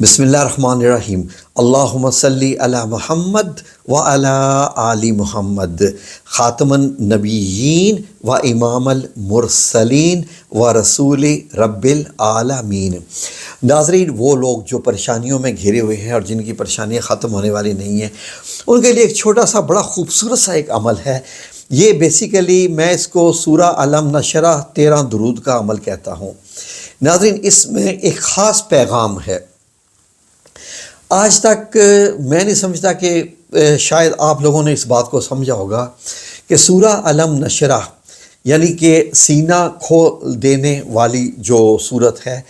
بسم اللہ الرحمن الرحیم۔ اللہم صلی علی محمد وعلی آل محمد، خاتم النبیین و امام المرسلین و رسول رب العالمین۔ ناظرین، وہ لوگ جو پریشانیوں میں گھرے ہوئے ہیں اور جن کی پریشانیاں ختم ہونے والی نہیں ہیں، ان کے لیے ایک چھوٹا سا بڑا خوبصورت سا ایک عمل ہے۔ یہ بیسیکلی میں اس کو سورہ علم نشرح 13 درود کا عمل کہتا ہوں۔ ناظرین، اس میں ایک خاص پیغام ہے۔ آج تک میں نہیں سمجھتا کہ شاید آپ لوگوں نے اس بات کو سمجھا ہوگا کہ سورہ علم نشرح یعنی کہ سینہ کھول دینے والی جو صورت ہے،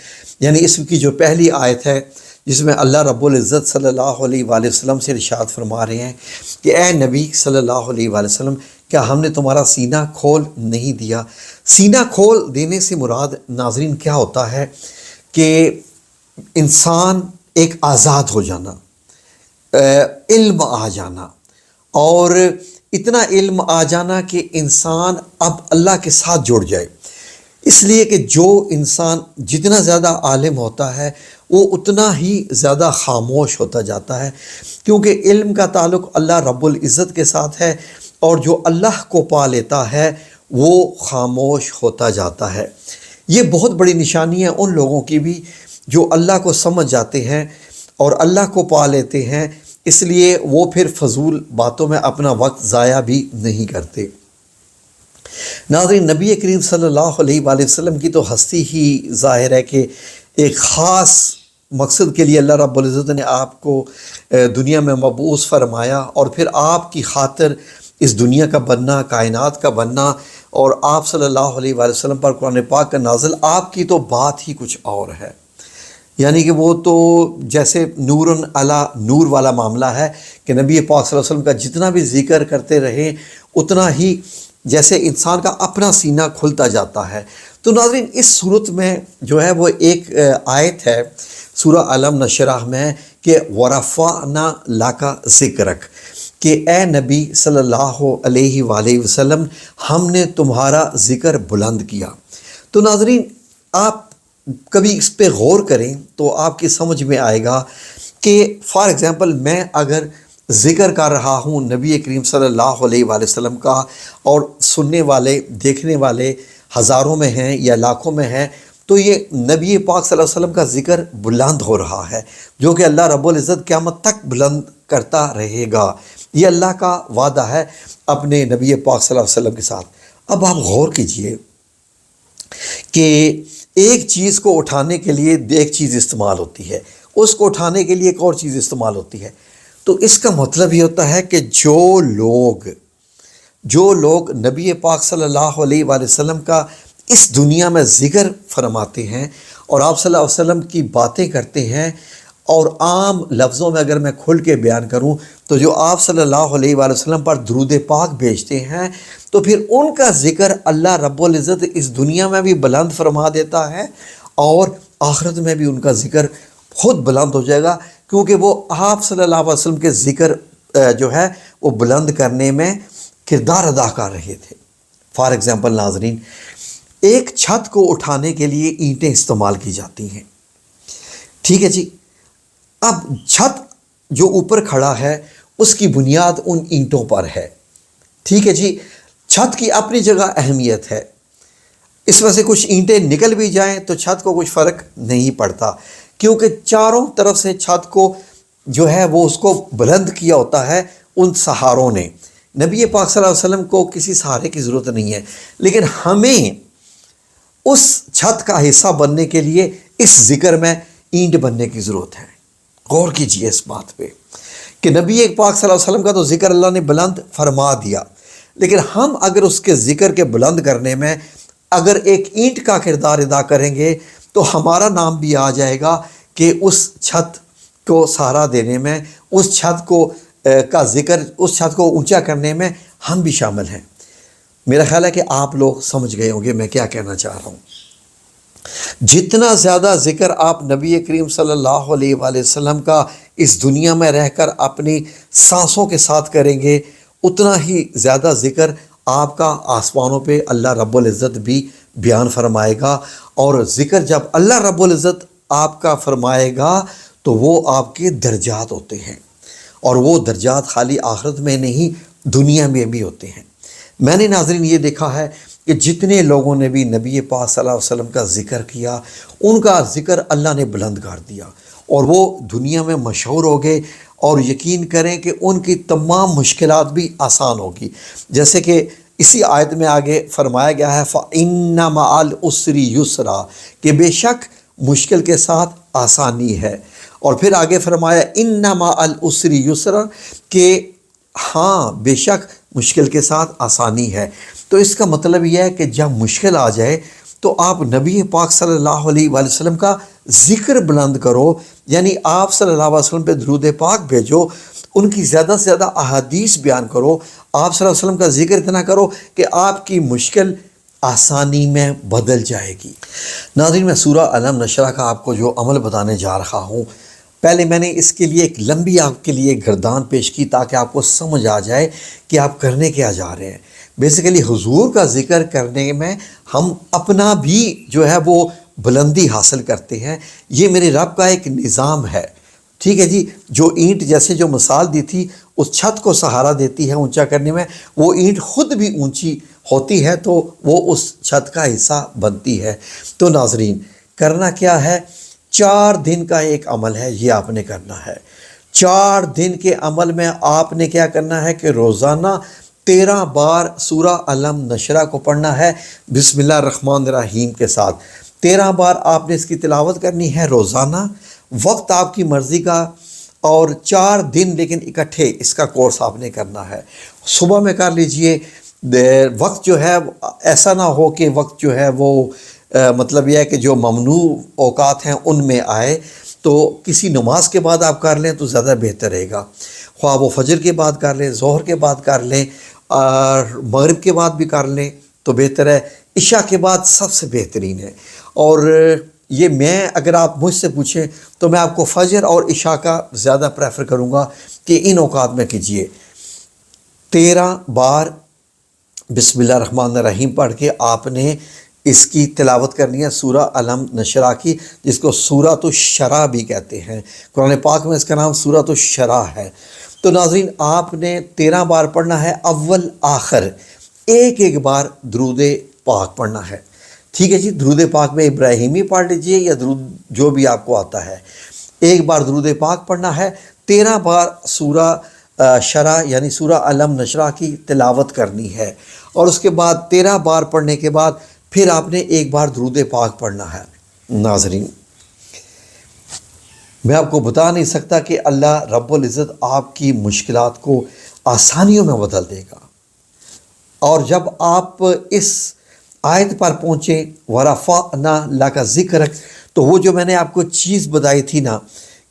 یعنی اس کی جو پہلی آیت ہے جس میں اللہ رب العزت صلی اللہ علیہ وآلہ وسلم سے ارشاد فرما رہے ہیں کہ اے نبی صلی اللہ علیہ وآلہ وسلم، کیا ہم نے تمہارا سینہ کھول نہیں دیا؟ سینہ کھول دینے سے مراد ناظرین کیا ہوتا ہے کہ انسان ایک آزاد ہو جانا، علم آ جانا، اور اتنا علم آ جانا کہ انسان اب اللہ کے ساتھ جڑ جائے۔ اس لیے کہ جو انسان جتنا زیادہ عالم ہوتا ہے وہ اتنا ہی زیادہ خاموش ہوتا جاتا ہے، کیونکہ علم کا تعلق اللہ رب العزت کے ساتھ ہے، اور جو اللہ کو پا لیتا ہے وہ خاموش ہوتا جاتا ہے۔ یہ بہت بڑی نشانی ہے ان لوگوں کی بھی جو اللہ کو سمجھ جاتے ہیں اور اللہ کو پا لیتے ہیں، اس لیے وہ پھر فضول باتوں میں اپنا وقت ضائع بھی نہیں کرتے۔ ناظرین، نبی کریم صلی اللہ علیہ وآلہ وسلم کی تو ہستی ہی ظاہر ہے کہ ایک خاص مقصد کے لیے اللہ رب العزت نے آپ کو دنیا میں مبعوث فرمایا، اور پھر آپ کی خاطر اس دنیا کا بننا، کائنات کا بننا، اور آپ صلی اللہ علیہ وآلہ وسلم پر قرآن پاک کا نازل، آپ کی تو بات ہی کچھ اور ہے۔ یعنی کہ وہ تو جیسے نور علی نور والا معاملہ ہے کہ نبی پاک صلی اللہ علیہ وسلم کا جتنا بھی ذکر کرتے رہیں اتنا ہی جیسے انسان کا اپنا سینہ کھلتا جاتا ہے۔ تو ناظرین، اس صورت میں جو ہے وہ ایک آیت ہے سورہ علم نشرح میں کہ وَرَفَعْنَا لَكَ ذِكْرَكَ، کہ اے نبی صلی اللہ علیہ وآلہ وسلم، ہم نے تمہارا ذکر بلند کیا۔ تو ناظرین، آپ کبھی اس پہ غور کریں تو آپ کی سمجھ میں آئے گا کہ فار ایگزامپل میں اگر ذکر کر رہا ہوں نبی کریم صلی اللہ علیہ وآلہ وسلم کا، اور سننے والے دیکھنے والے ہزاروں میں ہیں یا لاکھوں میں ہیں، تو یہ نبی پاک صلی اللہ علیہ وسلم کا ذکر بلند ہو رہا ہے، جو کہ اللہ رب العزت قیامت تک بلند کرتا رہے گا۔ یہ اللہ کا وعدہ ہے اپنے نبی پاک صلی اللہ علیہ وسلم کے ساتھ۔ اب آپ غور کیجئے کہ ایک چیز کو اٹھانے کے لیے ایک چیز استعمال ہوتی ہے، اس کو اٹھانے کے لیے ایک اور چیز استعمال ہوتی ہے۔ تو اس کا مطلب یہ ہوتا ہے کہ جو لوگ نبی پاک صلی اللہ علیہ وآلہ وسلم کا اس دنیا میں ذکر فرماتے ہیں اور آپ صلی اللہ علیہ وسلم کی باتیں کرتے ہیں، اور عام لفظوں میں اگر میں کھل کے بیان کروں تو جو آپ صلی اللہ علیہ وآلہ وسلم پر درود پاک بھیجتے ہیں، تو پھر ان کا ذکر اللہ رب العزت اس دنیا میں بھی بلند فرما دیتا ہے، اور آخرت میں بھی ان کا ذکر خود بلند ہو جائے گا، کیونکہ وہ آپ صلی اللہ علیہ وسلم کے ذکر جو ہے وہ بلند کرنے میں کردار ادا کر رہے تھے۔ فار ایگزامپل ناظرین، ایک چھت کو اٹھانے کے لیے اینٹیں استعمال کی جاتی ہیں، ٹھیک ہے جی۔ اب چھت جو اوپر کھڑا ہے اس کی بنیاد ان اینٹوں پر ہے، ٹھیک ہے جی۔ چھت کی اپنی جگہ اہمیت ہے، اس وجہ سے کچھ اینٹیں نکل بھی جائیں تو چھت کو کچھ فرق نہیں پڑتا، کیونکہ چاروں طرف سے چھت کو جو ہے وہ اس کو بلند کیا ہوتا ہے ان سہاروں نے۔ نبی پاک صلی اللہ علیہ وسلم کو کسی سہارے کی ضرورت نہیں ہے، لیکن ہمیں اس چھت کا حصہ بننے کے لیے اس ذکر میں اینٹ بننے کی ضرورت ہے۔ غور کیجئے اس بات پہ کہ نبی پاک صلی اللہ علیہ وسلم کا تو ذکر اللہ نے بلند فرما دیا، لیکن ہم اگر اس کے ذکر کے بلند کرنے میں اگر ایک اینٹ کا کردار ادا کریں گے تو ہمارا نام بھی آ جائے گا کہ اس چھت کو سہارا دینے میں، اس چھت کو کا ذکر، اس چھت کو اونچا کرنے میں ہم بھی شامل ہیں۔ میرا خیال ہے کہ آپ لوگ سمجھ گئے ہوں گے میں کیا کہنا چاہ رہا ہوں۔ جتنا زیادہ ذکر آپ نبی کریم صلی اللہ علیہ وآلہ وسلم کا اس دنیا میں رہ کر اپنی سانسوں کے ساتھ کریں گے، اتنا ہی زیادہ ذکر آپ کا آسمانوں پہ اللہ رب العزت بھی بیان فرمائے گا، اور ذکر جب اللہ رب العزت آپ کا فرمائے گا تو وہ آپ کے درجات ہوتے ہیں، اور وہ درجات خالی آخرت میں نہیں دنیا میں بھی ہوتے ہیں۔ میں نے ناظرین یہ دیکھا ہے کہ جتنے لوگوں نے بھی نبی پاک صلی اللہ علیہ وسلم کا ذکر کیا، ان کا ذکر اللہ نے بلند کر دیا اور وہ دنیا میں مشہور ہو گئے، اور یقین کریں کہ ان کی تمام مشکلات بھی آسان ہوگی۔ جیسے کہ اسی آیت میں آگے فرمایا گیا ہے فَإِنَّ مَعَ الْعُسْرِ يُسْرًا، کہ بے شک مشکل کے ساتھ آسانی ہے۔ اور پھر آگے فرمایا إِنَّ مَعَ الْعُسْرِ يُسْرًا، کہ ہاں بے شک مشکل کے ساتھ آسانی ہے۔ تو اس کا مطلب یہ ہے کہ جب مشکل آ جائے تو آپ نبی پاک صلی اللہ علیہ وآلہ وسلم کا ذکر بلند کرو، یعنی آپ صلی اللہ علیہ وسلم پہ درود پاک بھیجو، ان کی زیادہ سے زیادہ احادیث بیان کرو، آپ صلی اللہ علیہ وسلم کا ذکر اتنا کرو کہ آپ کی مشکل آسانی میں بدل جائے گی۔ ناظرین، میں سورہ علم نشرہ کا آپ کو جو عمل بتانے جا رہا ہوں، پہلے میں نے اس کے لیے ایک لمبی آپ کے لیے گردان پیش کی تاکہ آپ کو سمجھ آ جائے کہ آپ کرنے کیا جا رہے ہیں۔ بیسیکلی حضور کا ذکر کرنے میں ہم اپنا بھی جو ہے وہ بلندی حاصل کرتے ہیں۔ یہ میرے رب کا ایک نظام ہے، ٹھیک ہے جی۔ جو اینٹ جیسے جو مثال دی تھی، اس چھت کو سہارا دیتی ہے اونچا کرنے میں، وہ اینٹ خود بھی اونچی ہوتی ہے تو وہ اس چھت کا حصہ بنتی ہے۔ تو ناظرین، کرنا کیا ہے؟ 4 دن کا ایک عمل ہے، یہ آپ نے کرنا ہے۔ 4 دن کے عمل میں آپ نے کیا کرنا ہے کہ روزانہ 13 بار سورہ علم نشرہ کو پڑھنا ہے بسم اللہ الرحمن الرحیم کے ساتھ۔ 13 بار آپ نے اس کی تلاوت کرنی ہے روزانہ، وقت آپ کی مرضی کا، اور 4 دن لیکن اکٹھے اس کا کورس آپ نے کرنا ہے۔ صبح میں کر لیجئے، وقت جو ہے ایسا نہ ہو کہ وقت جو ہے وہ مطلب یہ ہے کہ جو ممنوع اوقات ہیں ان میں آئے، تو کسی نماز کے بعد آپ کر لیں تو زیادہ بہتر رہے گا۔ خواہ وہ فجر کے بعد کر لیں، ظہر کے بعد کر لیں، اور مغرب کے بعد بھی کر لیں تو بہتر ہے۔ عشاء کے بعد سب سے بہترین ہے، اور یہ میں اگر آپ مجھ سے پوچھیں تو میں آپ کو فجر اور عشاء کا زیادہ پریفر کروں گا کہ ان اوقات میں کیجئے۔ 13 بار بسم اللہ الرحمن الرحیم پڑھ کے آپ نے اس کی تلاوت کرنی ہے سورہ علم نشرہ کی، جس کو سورۃ الشرح بھی کہتے ہیں۔ قرآن پاک میں اس کا نام سورۃ الشرح ہے۔ تو ناظرین، آپ نے 13 بار پڑھنا ہے، اول آخر ایک بار درود پاک پڑھنا ہے، ٹھیک ہے جی۔ درود پاک میں ابراہیمی پڑھ لیجئے یا درود جو بھی آپ کو آتا ہے، ایک بار درود پاک پڑھنا ہے، 13 بار سورہ شرح یعنی سورہ علم نشرہ کی تلاوت کرنی ہے، اور اس کے بعد 13 بار پڑھنے کے بعد پھر آپ نے ایک بار درود پاک پڑھنا ہے۔ ناظرین، میں آپ کو بتا نہیں سکتا کہ اللہ رب العزت آپ کی مشکلات کو آسانیوں میں بدل دے گا۔ اور جب آپ اس آیت پر پہنچے وَرَفَعْنَا لَكَ ذِكْرَكَ، تو وہ جو میں نے آپ کو چیز بتائی تھی نا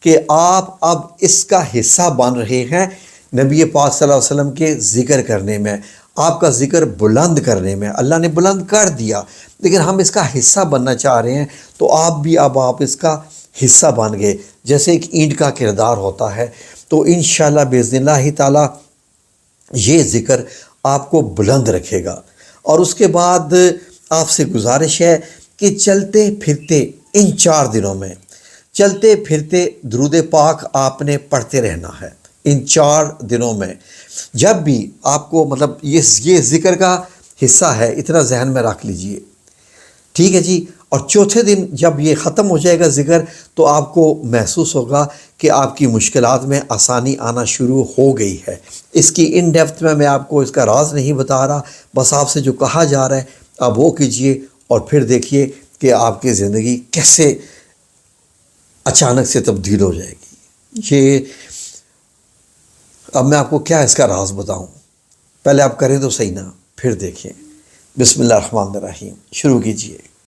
کہ آپ اب اس کا حصہ بن رہے ہیں نبی پاک صلی اللہ علیہ وسلم کے ذکر کرنے میں، آپ کا ذکر بلند کرنے میں، اللہ نے بلند کر دیا، لیکن ہم اس کا حصہ بننا چاہ رہے ہیں، تو آپ بھی اب آپ اس کا حصہ بن گئے، جیسے ایک اینٹ کا کردار ہوتا ہے۔ تو انشاءاللہ باذن اللہ تعالی یہ ذکر آپ کو بلند رکھے گا۔ اور اس کے بعد آپ سے گزارش ہے کہ چلتے پھرتے ان 4 دنوں میں چلتے پھرتے درود پاک آپ نے پڑھتے رہنا ہے۔ ان 4 دنوں میں جب بھی آپ کو مطلب یہ ذکر کا حصہ ہے، اتنا ذہن میں رکھ لیجئے، ٹھیک ہے جی۔ اور چوتھے دن جب یہ ختم ہو جائے گا ذکر، تو آپ کو محسوس ہوگا کہ آپ کی مشکلات میں آسانی آنا شروع ہو گئی ہے۔ اس کی ان ڈیپتھ میں آپ کو اس کا راز نہیں بتا رہا، بس آپ سے جو کہا جا رہا ہے اب وہ کیجئے، اور پھر دیکھیے کہ آپ کی زندگی کیسے اچانک سے تبدیل ہو جائے گی۔ یہ اب میں آپ کو کیا اس کا راز بتاؤں، پہلے آپ کریں تو صحیح نا، پھر دیکھیں۔ بسم اللہ الرحمن الرحیم، شروع کیجئے۔